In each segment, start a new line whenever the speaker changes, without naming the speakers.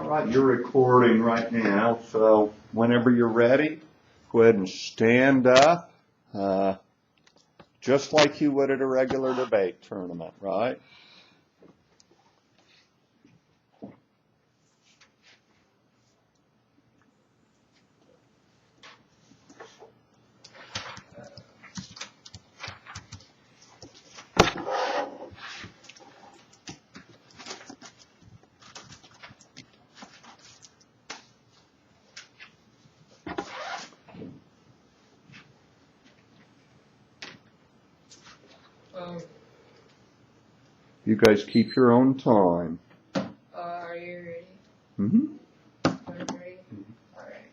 Right, you're recording right now, so whenever you're ready, go ahead and stand up, just like you would at a regular debate tournament, right? You guys keep your own time.
Are you ready?
Mm-hmm.
Are you ready? Alright.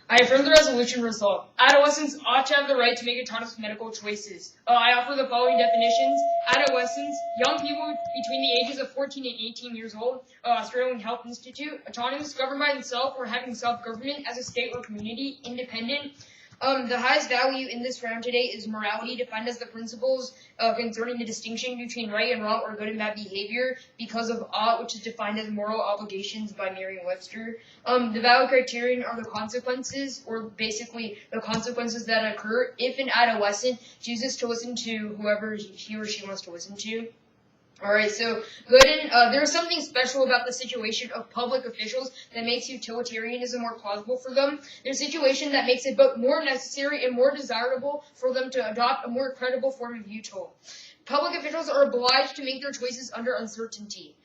I affirm the resolution resolved. Adolescents ought to have the right to make autonomous medical choices. I offer the following definitions. Adolescents, young people between the ages of 14 and 18 years old, Australian Health Institute, autonomous, governed by themselves or having self-government as a state or community, independent. The highest value in this round today is morality, defined as the principles concerning the distinction between right and wrong or good and bad behavior because of ought, which is defined as moral obligations by Merriam-Webster. The value criterion are the consequences, or basically the consequences that occur if an adolescent chooses to listen to whoever he or she wants to listen to. Alright, so Gooden, there's something special about the situation of public officials that makes utilitarianism more plausible for them. There's a situation that makes it both more necessary and more desirable for them to adopt a more credible form of utile. Public officials are obliged to make their choices under uncertainty.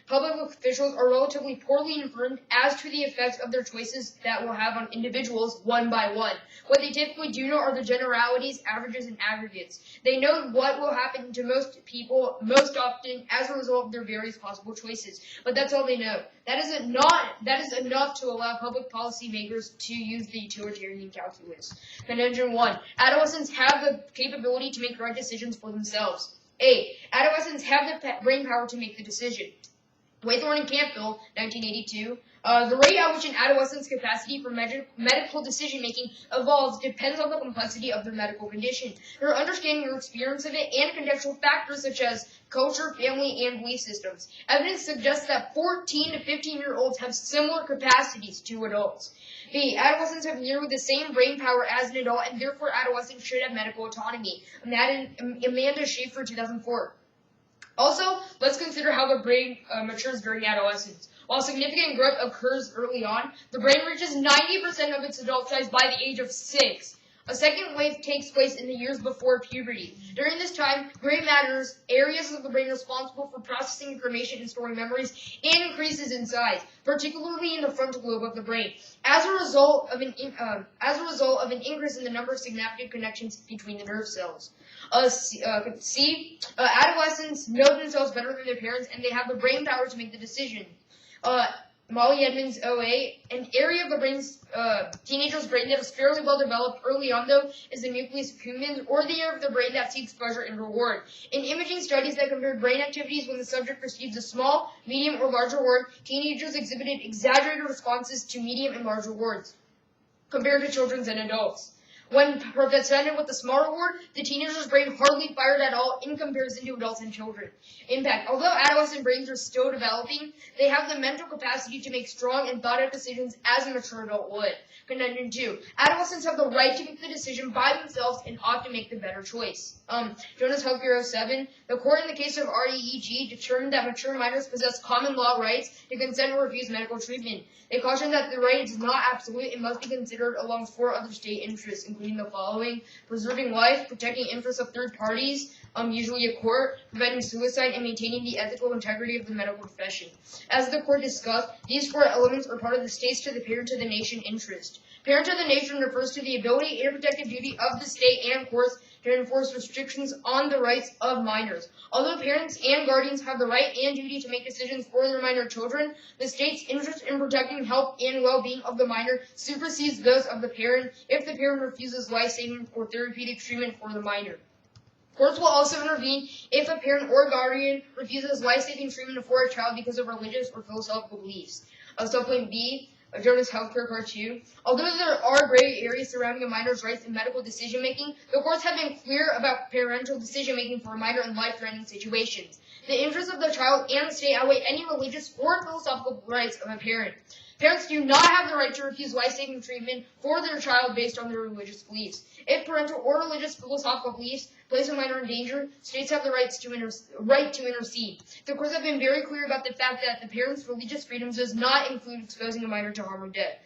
Public officials are relatively poorly informed as to the effects of their choices that will have on individuals one by one. What they typically do know are the generalities, averages, and aggregates. They know what will happen to most people most often as a result of their various possible choices. But that's all they know. That is enough to allow public policy makers to use the utilitarian calculus. Conundrum 1. Adolescents have the capability to make right decisions for themselves. A. Adolescents have the brain power to make the decision. Waythorn and Campbell, 1982. The rate at which an adolescent's capacity for medical decision-making evolves depends on the complexity of their medical condition, their understanding or experience of it, and contextual factors such as culture, family, and belief systems. Evidence suggests that 14 to 15-year-olds have similar capacities to adults. B. Adolescents have nearly the same brain power as an adult, and therefore adolescents should have medical autonomy. Amanda Schaefer, 2004. Also, let's consider how the brain matures during adolescence. While significant growth occurs early on, the brain reaches 90% of its adult size by the age of 6. A second wave takes place in the years before puberty. During this time, gray matters, areas of the brain responsible for processing information and storing memories, increases in size, particularly in the frontal lobe of the brain, as a result of an increase in the number of synaptic connections between the nerve cells. Adolescents know themselves better than their parents, and they have the brain power to make the decision. Molly Edmonds, 08. An area of the teenager's brain that is fairly well developed early on, though, is the nucleus accumbens, or the area of the brain that seeks pleasure and reward. In imaging studies that compared brain activities when the subject receives a small, medium, or large reward, teenagers exhibited exaggerated responses to medium and large rewards compared to children and adults. When presented with a small reward, the teenager's brain hardly fired at all in comparison to adults and children. Impact. Although adolescent brains are still developing, they have the mental capacity to make strong and thought-out decisions as a mature adult would. Conundrum 2. Adolescents have the right to make the decision by themselves and ought to make the better choice. Jonas Hugger, 07. The court in the case of REEG determined that mature minors possess common law rights to consent or refuse medical treatment. They cautioned that the right is not absolute and must be considered along 4 other state interests, including the following: preserving life, protecting interests of third parties, usually a court, preventing suicide, and maintaining the ethical integrity of the medical profession. As the court discussed, these 4 elements are part of the state's to the parent to the nation interest. Parent to the nation refers to the ability and protective duty of the state and courts to enforce restrictions on the rights of minors. Although parents and guardians have the right and duty to make decisions for their minor children, the state's interest in protecting health and well-being of the minor supersedes those of the parent if the parent refuses life-saving or therapeutic treatment for the minor. Courts will also intervene if a parent or guardian refuses life-saving treatment for a child because of religious or philosophical beliefs. Supplement B. Jonas Healthcare Part 2. Although there are gray areas surrounding a minor's rights in medical decision-making, the courts have been clear about parental decision-making for a minor in life-threatening situations. The interests of the child and the state outweigh any religious or philosophical rights of a parent. Parents do not have the right to refuse life-saving treatment for their child based on their religious beliefs. If parental or religious philosophical beliefs place a minor in danger, states have the right to intercede. The courts have been very clear about the fact that the parent's religious freedoms does not include exposing a minor to harm or death.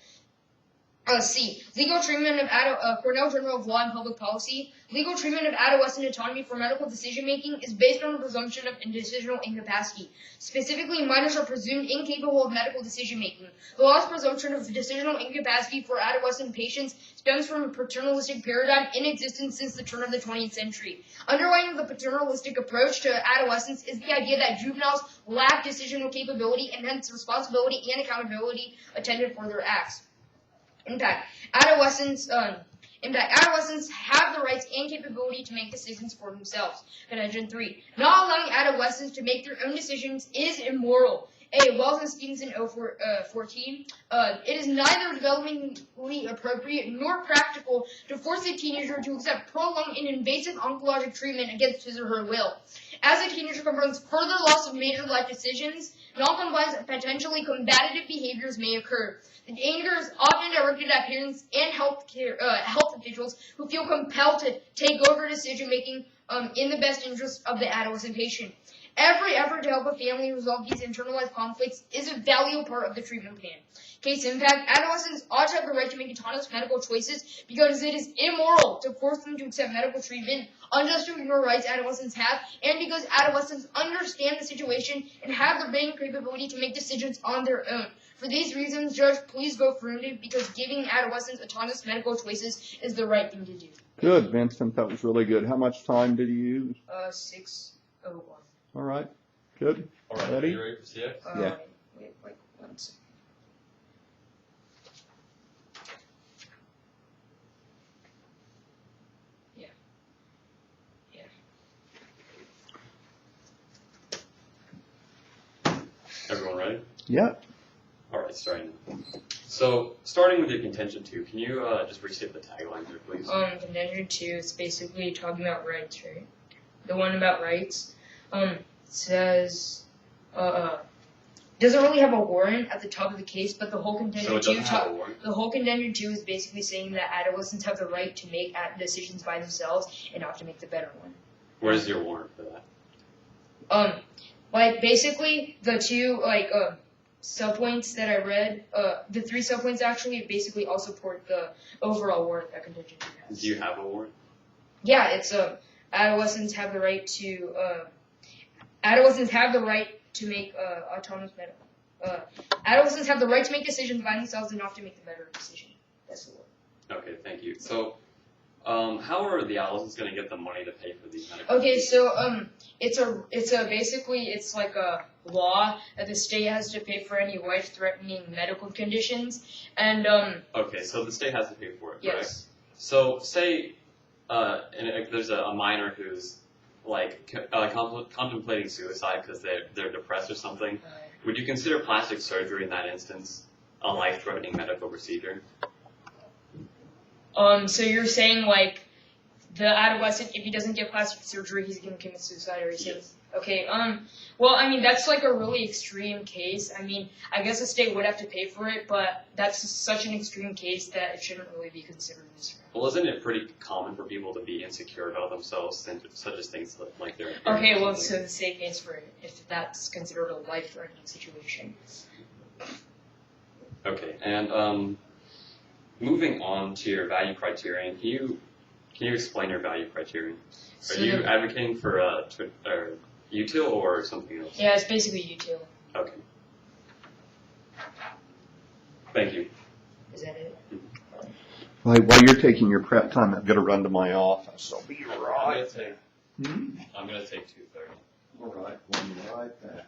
C. Legal treatment of Cornell Journal of Law and Public Policy. Legal treatment of adolescent autonomy for medical decision-making is based on a presumption of decisional incapacity. Specifically, minors are presumed incapable of medical decision-making. The law's presumption of decisional incapacity for adolescent patients stems from a paternalistic paradigm in existence since the turn of the 20th century. Underlying the paternalistic approach to adolescence is the idea that juveniles lack decisional capability and hence responsibility and accountability attendant for their acts. Impact. Adolescents have the rights and capability to make decisions for themselves. Contention 3. Not allowing adolescents to make their own decisions is immoral. A. Wells and Stevenson 14. It is neither developmentally appropriate nor practical to force a teenager to accept prolonged and invasive oncologic treatment against his or her will. As a teenager confronts further loss of major life decisions, non-compliance and potentially combative behaviors may occur. The danger is often directed at parents and health officials who feel compelled to take over decision-making in the best interest of the adolescent patient. Every effort to help a family resolve these internalized conflicts is a valuable part of the treatment plan. Case impact. Adolescents ought to have the right to make autonomous medical choices because it is immoral to force them to accept medical treatment, unjust to ignore rights adolescents have, and because adolescents understand the situation and have the brain capability to make decisions on their own. For these reasons, Judge, please go affirmative because giving adolescents autonomous medical choices is the right thing to do.
Good, Vincent. That was really good. How much time did you use?
6:01.
All right. Good.
All right.
Ready?
Are you ready for CX?
Yeah.
Wait, 1 second.
Everyone ready?
Yeah.
All right, starting now. So, starting with your contention 2, can you just restate the tagline there, please?
Contention 2 is basically talking about rights, right? The one about rights, says, doesn't really have a warrant at the top of the case, but the whole contention
So it
2
doesn't have a warrant?
the whole contention 2 is basically saying that adolescents have the right to make decisions by themselves and not to make the better one.
Where's your warrant for that?
Basically the two subpoints that I read, the 3 subpoints actually basically all support the overall warrant that contention 2 has.
Do you have a warrant?
Yeah, it's adolescents have the right to make autonomous medical. Adolescents have the right to make decisions by themselves and not to make the better decision. That's the word.
Okay, thank you. So, how are the adolescents going to get the money to pay for these medical
Okay,
fees?
so it's like a law that the state has to pay for any life-threatening medical conditions, and
Okay, so the state has to pay for it, correct?
yes.
So, say there's a minor who's contemplating suicide because they're depressed or something. Would you consider plastic surgery in that instance a life-threatening medical procedure?
So you're saying like the adolescent, if he doesn't get plastic surgery, he's gonna commit suicide, or something?
Yes.
Okay. Well, I mean that's like a really extreme case. I mean, I guess the state would have to pay for it, but that's such an extreme case that it shouldn't really be considered this round.
Well, isn't it pretty common for people to be insecure about themselves, such as things like their
Okay. Well,
appearance?
so the state pays for it if that's considered a life-threatening situation.
Okay, and moving on to your value criterion, can you explain your value criterion? Are
So
you advocating for util or something else?
Yeah, it's basically util.
Okay. Thank you.
Is that it?
While you're taking your prep time, I've got to run to my office. I'll be
I'm
right.
gonna take 2:30.
All right. We'll be right back.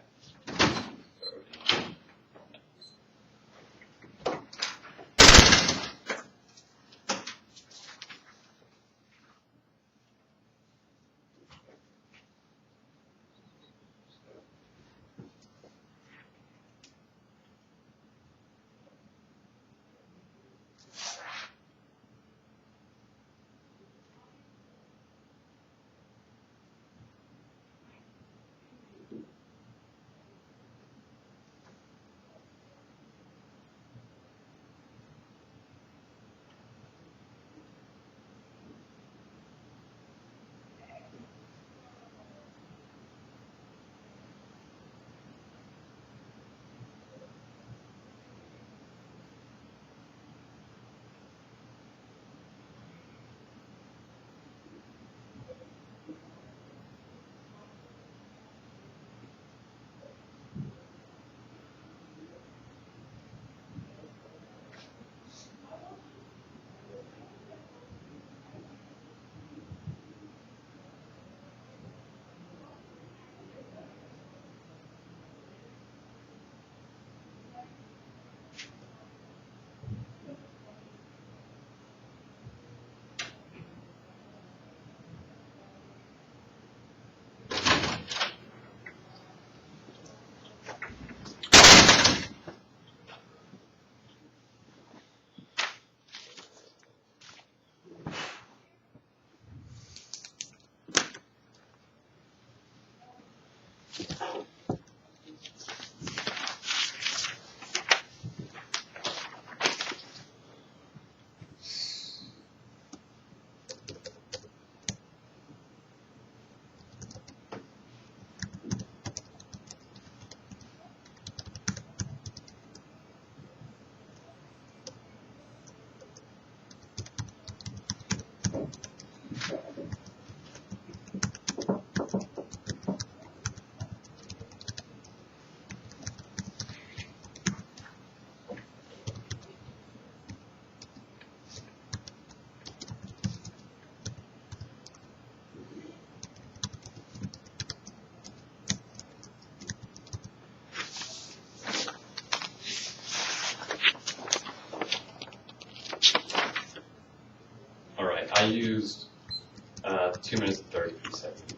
2 minutes and 33 seconds.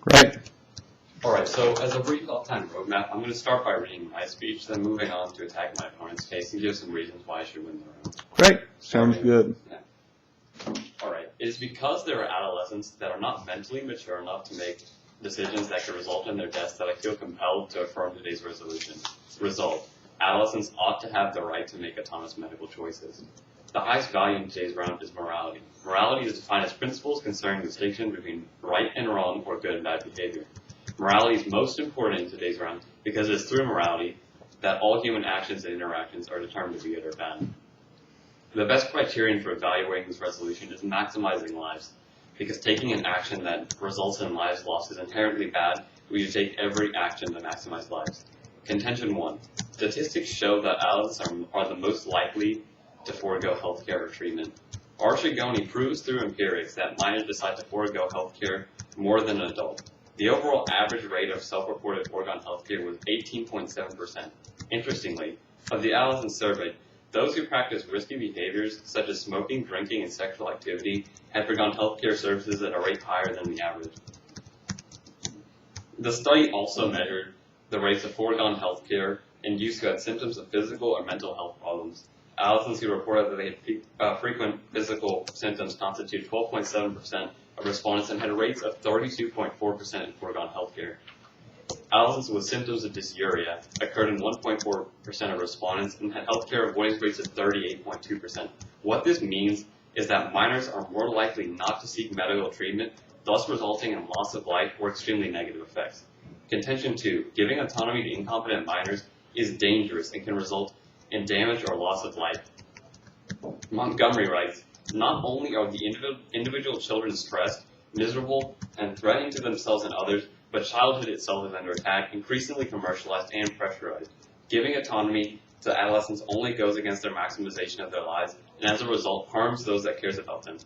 Great.
All right, so as a brief off-time roadmap, I'm going to start by reading my speech, then moving on to attack my opponent's case and give some reasons why I should win the round.
Great. Sounds good.
All right, it is because there are adolescents that are not mentally mature enough to make decisions that could result in their deaths that I feel compelled to affirm today's resolution. Result: adolescents ought to have the right to make autonomous medical choices. The highest value in today's round is morality. Morality is defined as principles concerning the distinction between right and wrong or good and bad behavior. Morality is most important in today's round because it is through morality that all human actions and interactions are determined to be good or bad. The best criterion for evaluating this resolution is maximizing lives, because taking an action that results in lives lost is inherently bad. We should take every action to maximize lives. Contention 1. Statistics show that adolescents are the most likely to forego healthcare or treatment. Archegoni proves through empirics that minors decide to forego healthcare more than an adult. The overall average rate of self-reported foregone healthcare was 18.7%. Interestingly, of the adolescents surveyed, those who practice risky behaviors, such as smoking, drinking, and sexual activity, have forgone healthcare services at a rate higher than the average. The study also measured the rates of foregone healthcare in youth who had symptoms of physical or mental health problems. Adolescents who reported that they had frequent physical symptoms constituted 12.7% of respondents and had rates of 32.4% in foregone healthcare. Adolescents with symptoms of dysuria occurred in 1.4% of respondents and had healthcare avoidance rates of 38.2%. What this means is that minors are more likely not to seek medical treatment, thus resulting in loss of life or extremely negative effects. Contention 2. Giving autonomy to incompetent minors is dangerous and can result in damage or loss of life. Montgomery writes, not only are the individual children stressed, miserable, and threatening to themselves and others, but childhood itself is under attack, increasingly commercialized and pressurized. Giving autonomy to adolescents only goes against their maximization of their lives, and as a result harms those that cares about them,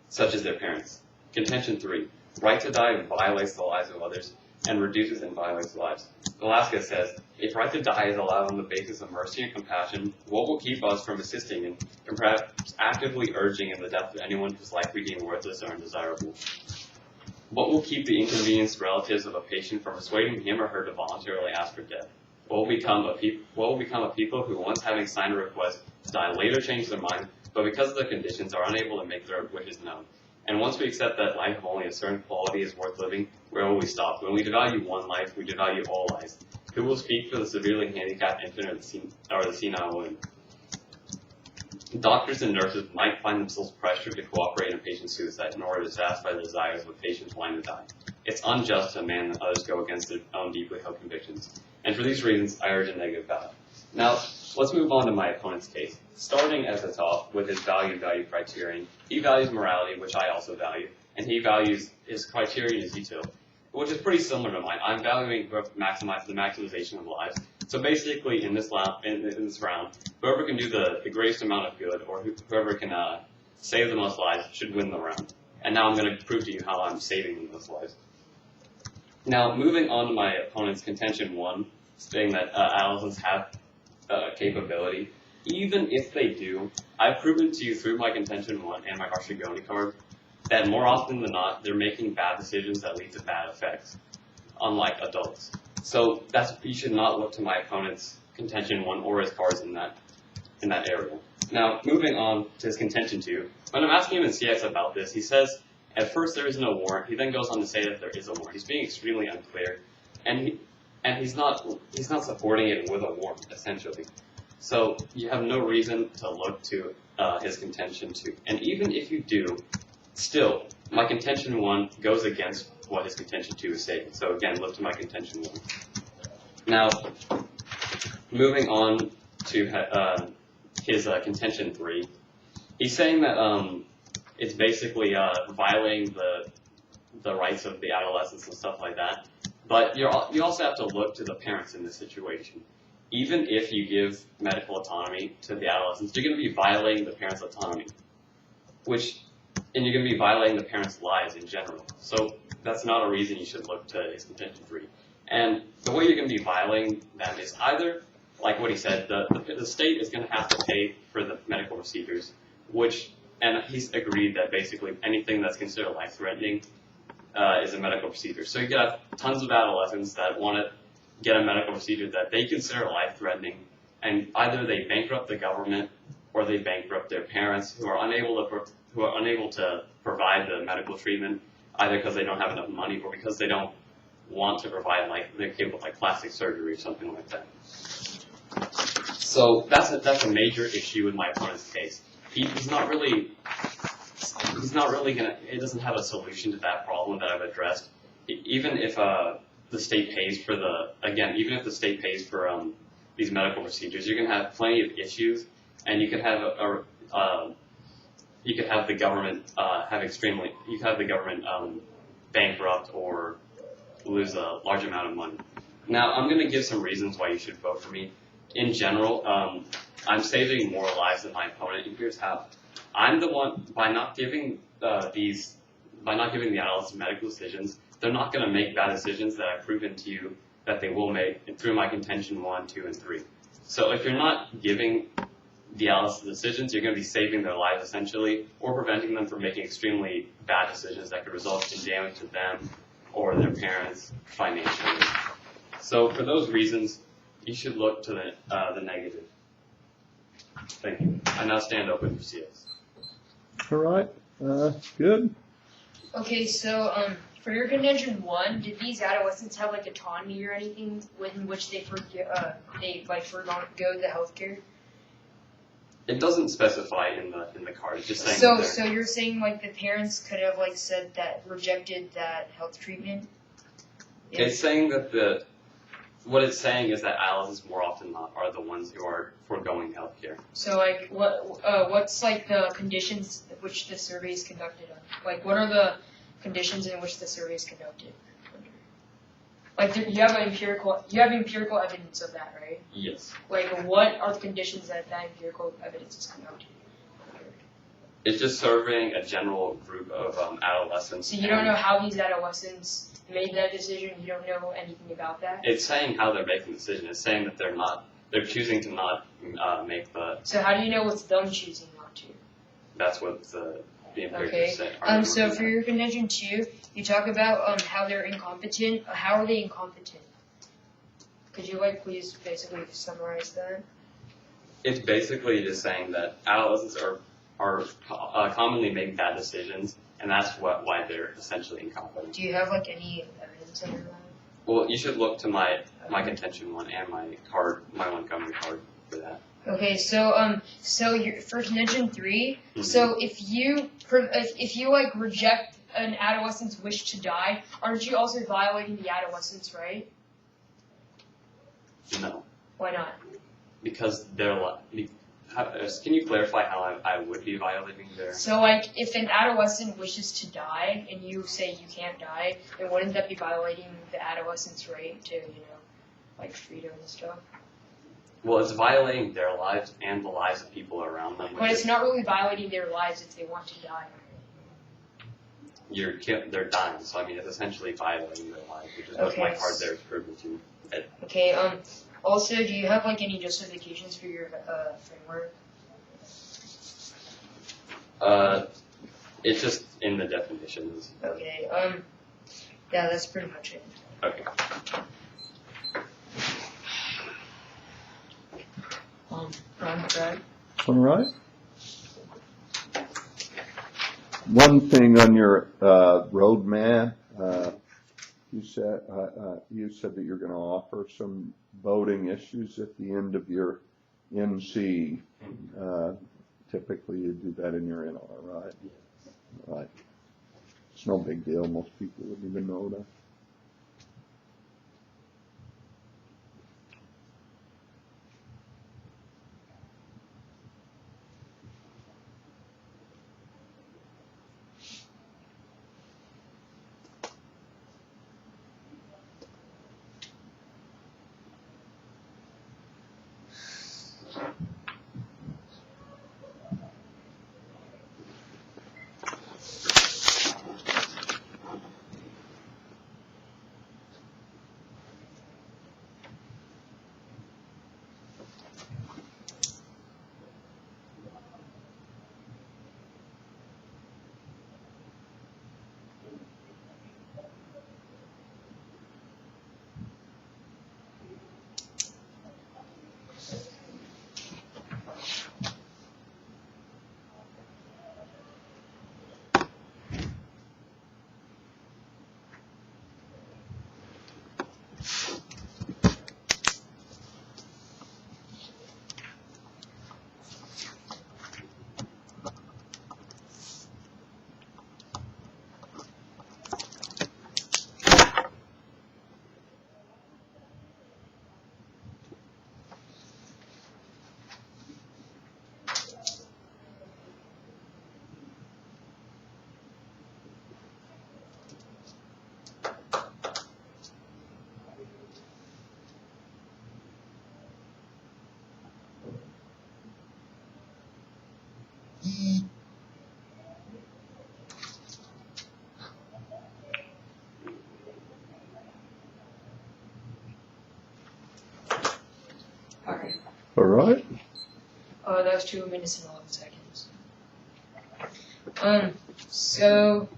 such as their parents. Contention 3. Right to die violates the lives of others and reduces and violates lives. Alaska says, if right to die is allowed on the basis of mercy and compassion, what will keep us from assisting and perhaps actively urging in the death of anyone whose life we deem worthless or undesirable? What will keep the inconvenienced relatives of a patient from persuading him or her to voluntarily ask for death? What will become of people who, once having signed a request to die, later change their mind, but because of their conditions are unable to make their wishes known? And once we accept that life of only a certain quality is worth living, where will we stop? When we devalue one life, we devalue all lives. Who will speak for the severely handicapped infant or the senile woman? Doctors and nurses might find themselves pressured to cooperate in patient suicide in order to satisfy the desires of patients wanting to die. It's unjust to demand that others go against their own deeply held convictions. And for these reasons, I urge a negative ballot. Now, let's move on to my opponent's case. Starting at the top with his value criterion, he values morality, which I also value, and he values his criterion is utility, which is pretty similar to mine. I'm valuing the maximization of lives. So basically, in this round, whoever can do the greatest amount of good, or whoever can save the most lives, should win the round. And now I'm going to prove to you how I'm saving those lives. Now, moving on to my opponent's contention 1, saying that adolescents have capability. Even if they do, I've proven to you through my contention 1 and my Archegoni card that more often than not, they're making bad decisions that lead to bad effects, unlike adults. So you should not look to my opponent's contention 1 or his cards in that area. Now, moving on to his contention 2, when I'm asking him in CS about this, he says, at first there is no warrant. He then goes on to say that there is a warrant. He's being extremely unclear, and he's not supporting it with a warrant, essentially. So you have no reason to look to his contention 2. And even if you do, still, my contention 1 goes against what his contention 2 is saying. So again, look to my contention 1. Now, moving on to his contention 3, he's saying that it's basically violating the rights of the adolescents and stuff like that. But you also have to look to the parents in this situation. Even if you give medical autonomy to the adolescents, you're going to be violating the parents' autonomy, and you're going to be violating the parents' lives in general. So that's not a reason you should look to his contention 3. And the way you're going to be violating them is either, like what he said, the state is going to have to pay for the medical procedures, and he's agreed that basically anything that's considered life-threatening is a medical procedure. So you could have tons of adolescents that want to get a medical procedure that they consider life-threatening, and either they bankrupt the government or they bankrupt their parents who are unable to provide the medical treatment, either because they don't have enough money or because they don't want to provide, like they're capable of like plastic surgery or something like that. So that's a major issue in my opponent's case. He's not really gonna. It doesn't have a solution to that problem that I've addressed. Even if the state pays for even if the state pays for these medical procedures, you're gonna have plenty of issues, and you could have the government bankrupt or lose a large amount of money. Now, I'm going to give some reasons why you should vote for me. In general, I'm saving more lives than my opponent, and here's how. I'm the one, by not giving the adolescents medical decisions, they're not going to make bad decisions that I've proven to you that they will make through my contention 1, 2, and 3. So if you're not giving the adolescent decisions, you're going to be saving their lives essentially, or preventing them from making extremely bad decisions that could result in damage to them or their parents financially. So for those reasons, you should look to the negative. Thank you. I now stand open for CS.
All right. Good.
Okay, so for your contention 1, did these adolescents have like autonomy or anything in which they forego the healthcare?
It doesn't specify in the card. It's just saying.
So you're saying like the parents could have like said that rejected that health treatment?
It's saying that what it's saying is that adolescents more often not are the ones who are foregoing healthcare.
So like what's like the conditions which the survey is conducted on? Like what are the conditions in which the survey is conducted? Like you have empirical evidence of that, right?
Yes.
Like what are the conditions that empirical evidence is conducted?
It's just surveying a general group of adolescents.
So you don't know how these adolescents made that decision? You don't know anything about that?
It's saying how they're making the decision. It's saying that they're choosing to not make the.
So how do you know it's them choosing not to?
That's what the empirical say.
So for your contention 2, you talk about how they're incompetent. How are they incompetent? Could you please basically summarize that?
It's basically just saying that adolescents are commonly make bad decisions, and that's why they're essentially incompetent.
Do you have any evidence under that?
Well, you should look to my contention 1 and my Montgomery card for that.
Okay, so for contention 3,
Mm-hmm.
so if you reject an adolescent's wish to die, aren't you also violating the adolescent's right?
No.
Why not?
Because can you clarify how I would be violating their?
So if an adolescent wishes to die and you say you can't die, then wouldn't that be violating the adolescent's right to freedom and stuff?
Well, it's violating their lives and the lives of people around them.
But it's not really violating their lives if they want to die.
They're dying, so I mean it's essentially violating their lives, which is what my card there is proven to.
Okay. Also, do you have any justifications for your framework?
It's just in the definitions.
Okay. Yeah, that's pretty much it.
Okay.
Brad?
All right. One thing on your roadmap, you said that you're going to offer some voting issues at the end of your NC. Typically, you do that in your NR, right? Right. It's no big deal. Most people wouldn't even know that.
Alright.
All right.
That was 2 minutes and 11 seconds. So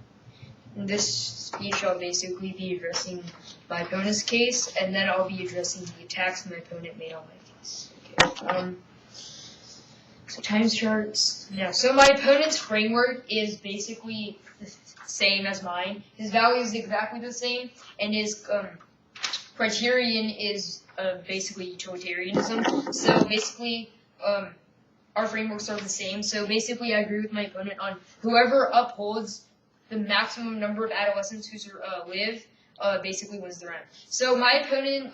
in this speech, I'll basically be addressing my opponent's case, and then I'll be addressing the attacks my opponent made on my case. Okay. So time charts. Yeah. So my opponent's framework is basically the same as mine. His value is exactly the same, and his criterion is basically utilitarianism. So basically, our frameworks are the same. So basically, I agree with my opponent on whoever upholds the maximum number of adolescents who live basically wins the round. So my opponent,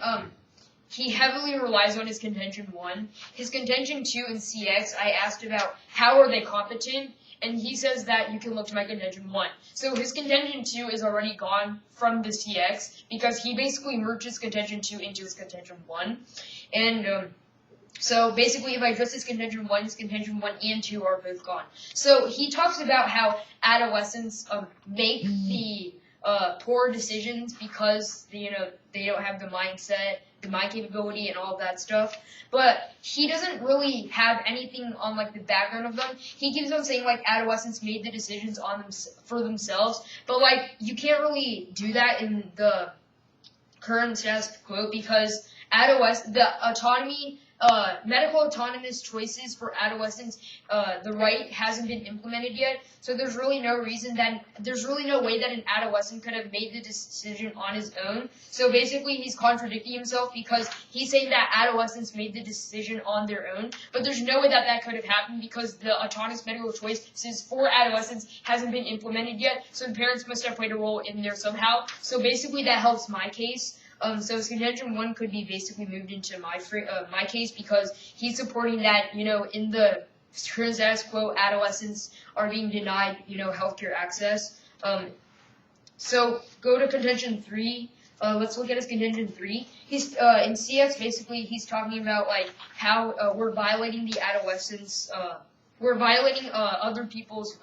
he heavily relies on his contention 1. His contention 2 and CX, I asked about how are they competent, and he says that you can look to my contention 1. So his contention 2 is already gone from the CX because he basically merged his contention 2 into his contention 1. And so basically, if I address his contention 1 and 2 are both gone. So he talks about how adolescents make the poor decisions because they don't have the mindset, the mind capability, and all of that stuff. But he doesn't really have anything on like the background of them. He keeps on saying like adolescents made the decisions on them for themselves, but like you can't really do that in the current status quo because the autonomy. Medical autonomous choices for adolescents, the right hasn't been implemented yet. So there's really no way that an adolescent could have made the decision on his own. So basically, he's contradicting himself because he's saying that adolescents made the decision on their own, but there's no way that that could have happened because the autonomous medical choices for adolescents hasn't been implemented yet. So the parents must have played a role in there somehow. So basically, that helps my case. So his contention 1 could be basically moved into my case because he's supporting that, in the current status quo, adolescents are being denied, healthcare access. So go to contention 3. Let's look at his contention 3. He's in CX, basically, he's talking about like how we're violating the adolescents, we're violating other people's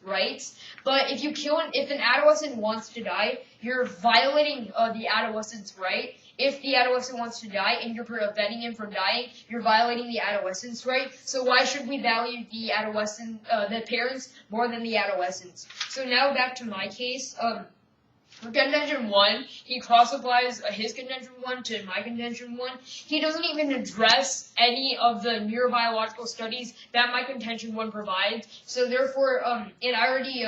rights. But if an adolescent wants to die, you're violating the adolescent's right. If the adolescent wants to die and you're preventing him from dying, you're violating the adolescent's right. So why should we value the parents more than the adolescents? So now back to my case. For contention 1, he cross-applies his contention 1 to my contention 1. He doesn't even address any of the neurobiological studies that my contention 1 provides. So therefore, and I already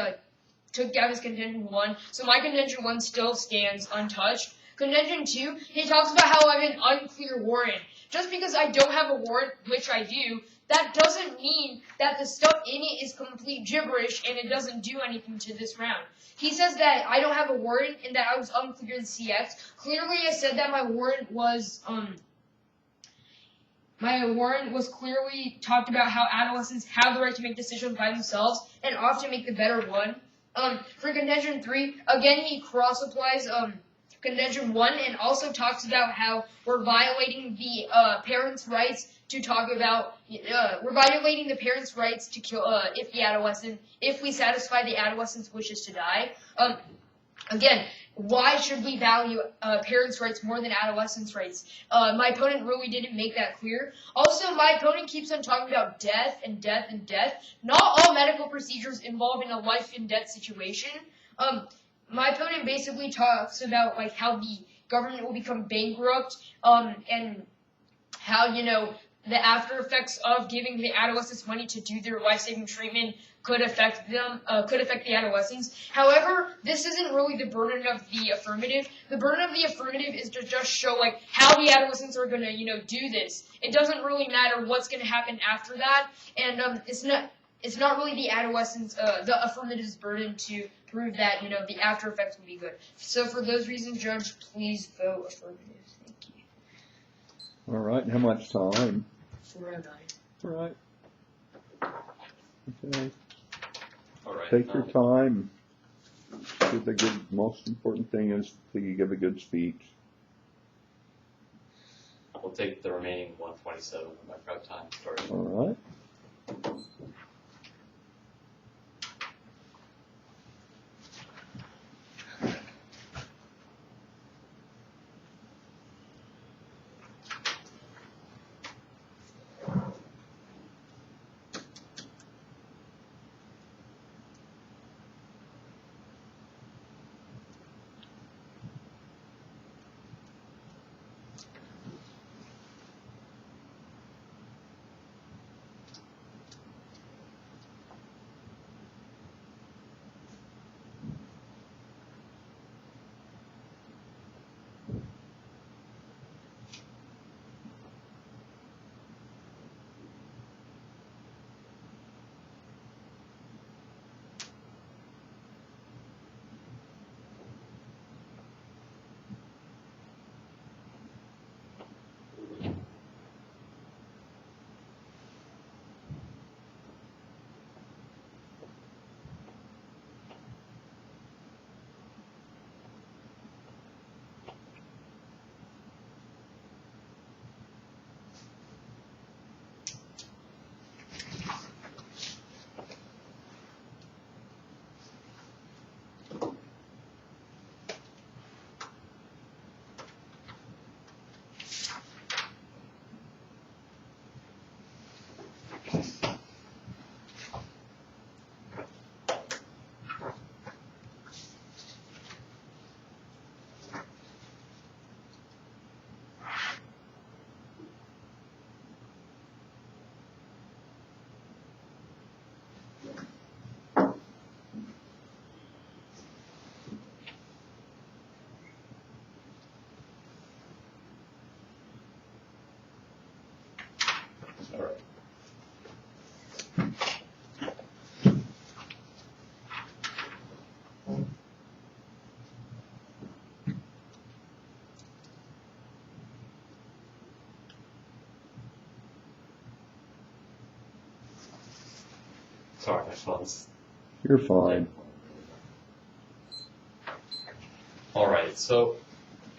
took down his contention 1, so my contention 1 still stands untouched. Contention 2, he talks about how I have an unclear warrant. Just because I don't have a warrant, which I do, that doesn't mean that the stuff in it is complete gibberish and it doesn't do anything to this round. He says that I don't have a warrant and that I was unclear in CX. Clearly, I said that my warrant was clearly talked about how adolescents have the right to make decisions by themselves and often make the better one. For contention 3, again, he cross-applies contention 1 and also talks about how we're violating the parents' rights to talk about, we're violating the parents' rights to kill if we satisfy the adolescent's wishes to die. Again, why should we value parents' rights more than adolescents' rights? My opponent really didn't make that clear. Also, my opponent keeps on talking about death and death and death. Not all medical procedures involve in a life and death situation. My opponent basically talks about like how the government will become bankrupt, and how the after effects of giving the adolescents money to do their life-saving treatment could affect the adolescents. However, this isn't really the burden of the affirmative. The burden of the affirmative is to just show like how the adolescents are gonna do this. It doesn't really matter what's gonna happen after that, and it's not really the adolescents, the affirmative's burden to prove that, the after effects will be good. So for those reasons, Judge, please vote affirmative. Thank you.
All right. How much time?
409.
All right. Okay.
All right.
Take your time. Most important thing is that you give a good speech.
We'll take the remaining 127 of my prep time starting.
All right.
Sorry, my phone's.
You're fine.
Alright, so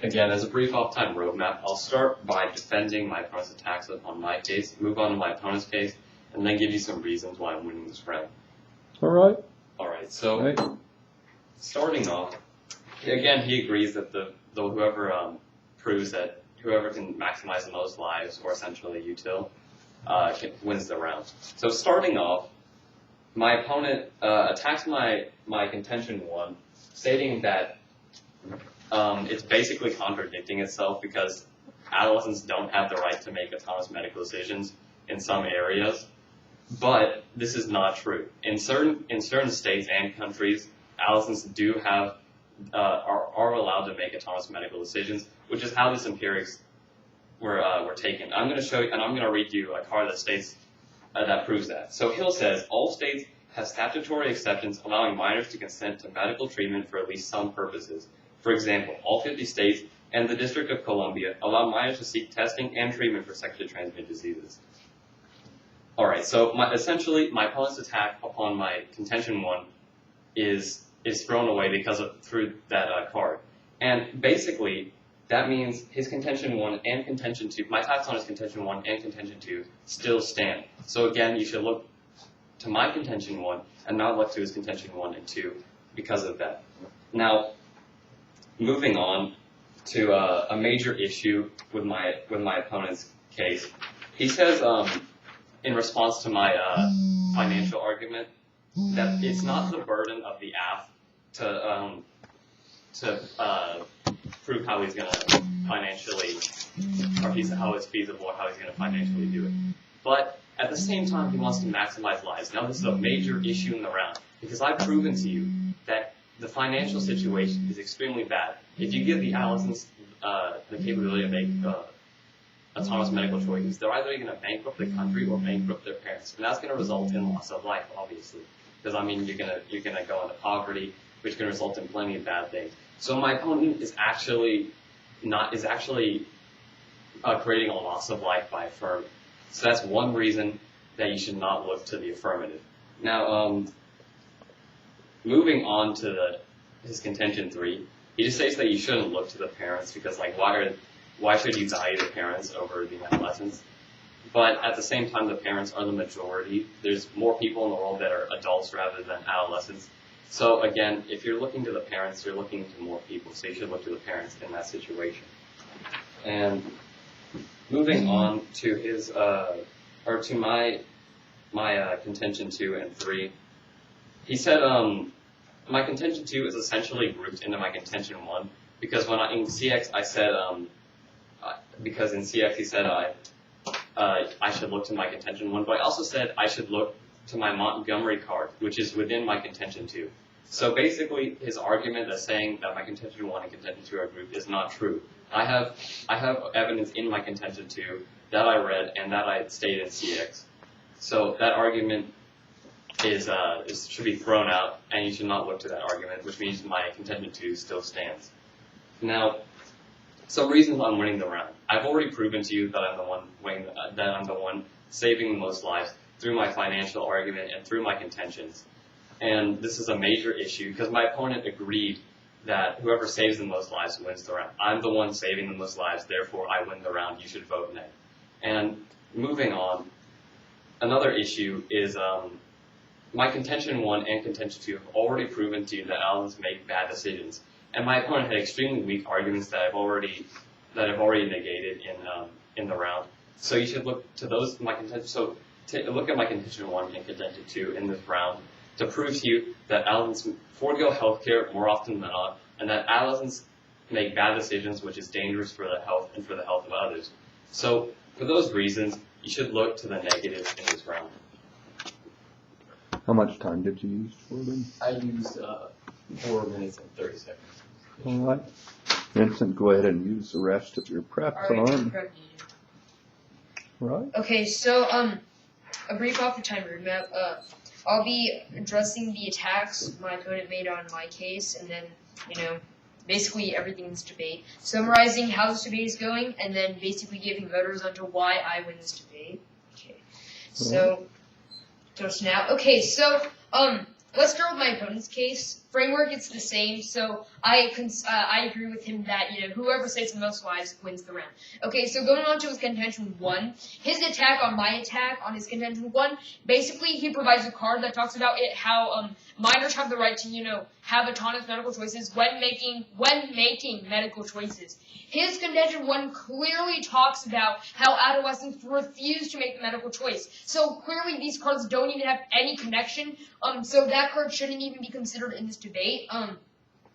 again, as a brief off-time roadmap, I'll start by defending my opponent's attacks upon my case, move on to my opponent's case, and then give you some reasons why I'm winning this round.
All right.
Alright, so
Right.
starting off, again, he agrees that the whoever proves that whoever can maximize the most lives, or essentially util, wins the round. So starting off, my opponent attacks my contention 1, stating that it's basically contradicting itself because adolescents don't have the right to make autonomous medical decisions in some areas, but this is not true. In certain states and countries, adolescents do have are allowed to make autonomous medical decisions, which is how these empirics were taken. I'm going to show you, and I'm going to read you a card that states that proves that. So Hill says all states have statutory exceptions allowing minors to consent to medical treatment for at least some purposes. For example, all 50 states and the District of Columbia allow minors to seek testing and treatment for sexually transmitted diseases. All right, so essentially, my opponent's attack upon my contention 1 is thrown away because of through that card, and basically that means his contention 1 and contention 2, my attacks on his contention 1 and contention 2 still stand. So again, you should look to my contention 1 and not look to his contention 1 and 2 because of that. Now, moving on to a major issue with my opponent's case, he says in response to my financial argument that it's not the burden of the app to prove how he's going to financially, or how it's feasible, or how he's going to financially do it. But at the same time, he wants to maximize lives. Now, this is a major issue in the round because I've proven to you that the financial situation is extremely bad. If you give the adolescents the capability to make autonomous medical choices, they're either going to bankrupt the country or bankrupt their parents, and that's going to result in loss of life, obviously. Because I mean, you're gonna go into poverty, which can result in plenty of bad things. So my opponent is actually creating a loss of life by affirming. So that's one reason that you should not look to the affirmative. Now, moving on to his contention 3, he just states that you shouldn't look to the parents because, like, why should you value the parents over the adolescents? But at the same time, the parents are the majority. There's more people in the world that are adults rather than adolescents. So again, if you're looking to the parents, you're looking to more people. So you should look to the parents in that situation. And moving on to his, or to my contention 2 and 3, he said my contention 2 is essentially grouped into my contention 1 because in CX I said because in CX he said I should look to my contention 1, but I also said I should look to my Montgomery card, which is within my contention 2. So basically, his argument that's saying that my contention 1 and contention 2 are grouped is not true. I have evidence in my contention 2 that I read and that I stated in CX. So that argument should be thrown out, and you should not look to that argument, which means my contention 2 still stands. Now, some reasons I'm winning the round. I've already proven to you that I'm the one saving the most lives through my financial argument and through my contentions. And this is a major issue because my opponent agreed that whoever saves the most lives wins the round. I'm the one saving the most lives, therefore I win the round. You should vote nay. And moving on, another issue is my contention 1 and contention 2 have already proven to you that adolescents make bad decisions. And my opponent had extremely weak arguments that I've already negated in the round. So you should look to those my contention. So look at my contention 1 and contention 2 in this round to prove to you that adolescents forego healthcare more often than not, and that adolescents make bad decisions, which is dangerous for the health and for the health of others. So for those reasons, you should look to the negative in this round.
How much time did you use for them?
I used 4 minutes and 30 seconds.
All right. Vincent, go ahead and use the rest of your prep time. Right.
Okay, so a brief off the time roadmap. I'll be addressing the attacks my opponent made on my case, and then basically everything in this debate, summarizing how this debate is going, and then basically giving voters onto why I win this debate. Okay, so just now. Okay, so let's start with my opponent's case. Framework, it's the same. So I agree with him that whoever says the most lives wins the round. Okay, so going on to his contention 1, his attack on my attack on his contention 1. Basically, he provides a card that talks about how minors have the right to have autonomous medical choices when making medical choices. His contention 1 clearly talks about how adolescents refuse to make the medical choice. So clearly these cards don't even have any connection. So that card shouldn't even be considered in this debate.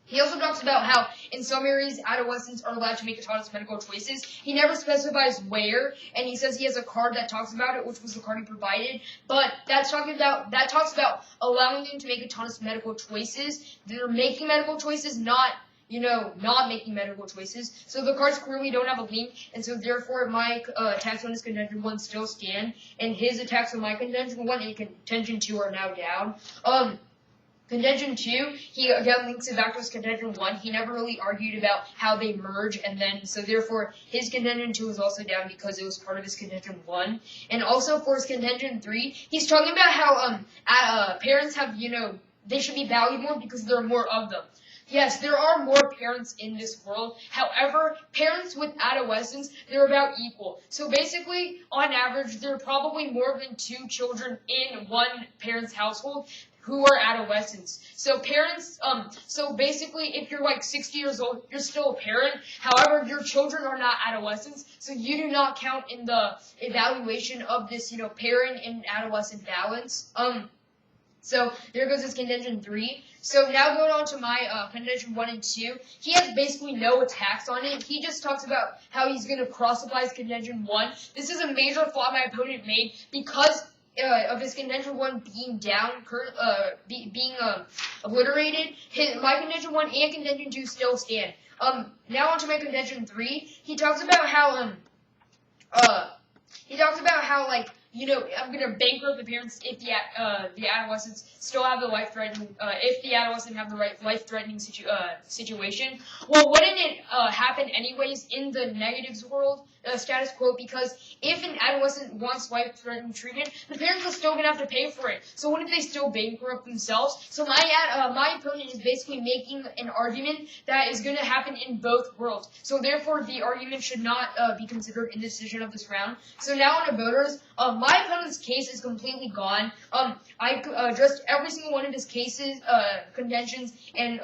He also talks about how in some areas adolescents are allowed to make autonomous medical choices. He never specifies where, and he says he has a card that talks about it, which was the card he provided. But that talks about allowing them to make autonomous medical choices. They're making medical choices, not making medical choices. So the cards clearly don't have a link, and so therefore my attacks on his contention 1 still stand, and his attacks on my contention 1 and contention 2 are now down. Contention 2, he again links it back to his contention 1. He never really argued about how they merge, and then so therefore his contention 2 is also down because it was part of his contention 1. And also for his contention 3, he's talking about how parents have they should be valued more because there are more of them. Yes, there are more parents in this world. However, parents with adolescents, they're about equal. So basically, on average, there are probably more than 2 children in one parent's household who are adolescents. So parents, so basically, if you're like 60 years old, you're still a parent. However, your children are not adolescents, so you do not count in the evaluation of this, parent and adolescent balance. So there goes his contention 3. So now going on to my contention 1 and 2, he has basically no attacks on it. He just talks about how he's going to cross-apply his contention 1. This is a major flaw my opponent made because of his contention 1 being down, being obliterated. My contention 1 and contention 2 still stand. Now on to my contention 3. He talks about how I'm gonna bankrupt the parents if the adolescents still have the life-threatening, if the adolescent have the right life-threatening situation. Well, wouldn't it happen anyways in the negatives world, status quo? Because if an adolescent wants life-threatening treatment, the parents are still gonna have to pay for it. So wouldn't they still bankrupt themselves? So my opponent is basically making an argument that is gonna happen in both worlds. So therefore, the argument should not be considered in the decision of this round. So now on to voters. My opponent's case is completely gone. I addressed every single one of his cases, contentions, and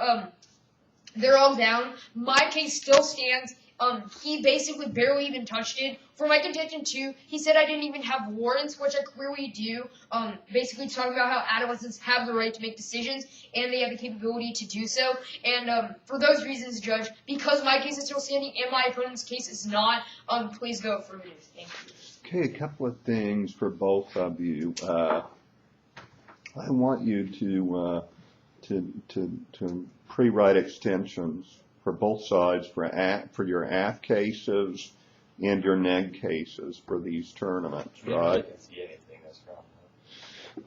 they're all down. My case still stands. He basically barely even touched it. For my contention 2, he said I didn't even have warrants, which I clearly do. Basically talking about how adolescents have the right to make decisions, and they have the capability to do so. And for those reasons, Judge, because my case is still standing and my opponent's case is not, please go affirmative. Thank you.
Okay, a couple of things for both of you. I want you to pre-write extensions for both sides for your AF cases and your neg cases for these tournaments, right?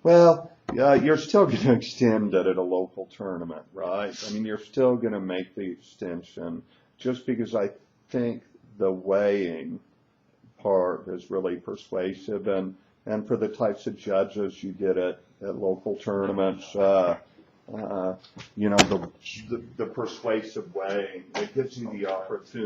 Well, you're still going to extend it at a local tournament, right? I mean, you're still going to make the extension just because I think the weighing part is really persuasive, and for the types of judges you get at local tournaments, the persuasive weighing, it gives you the opportunity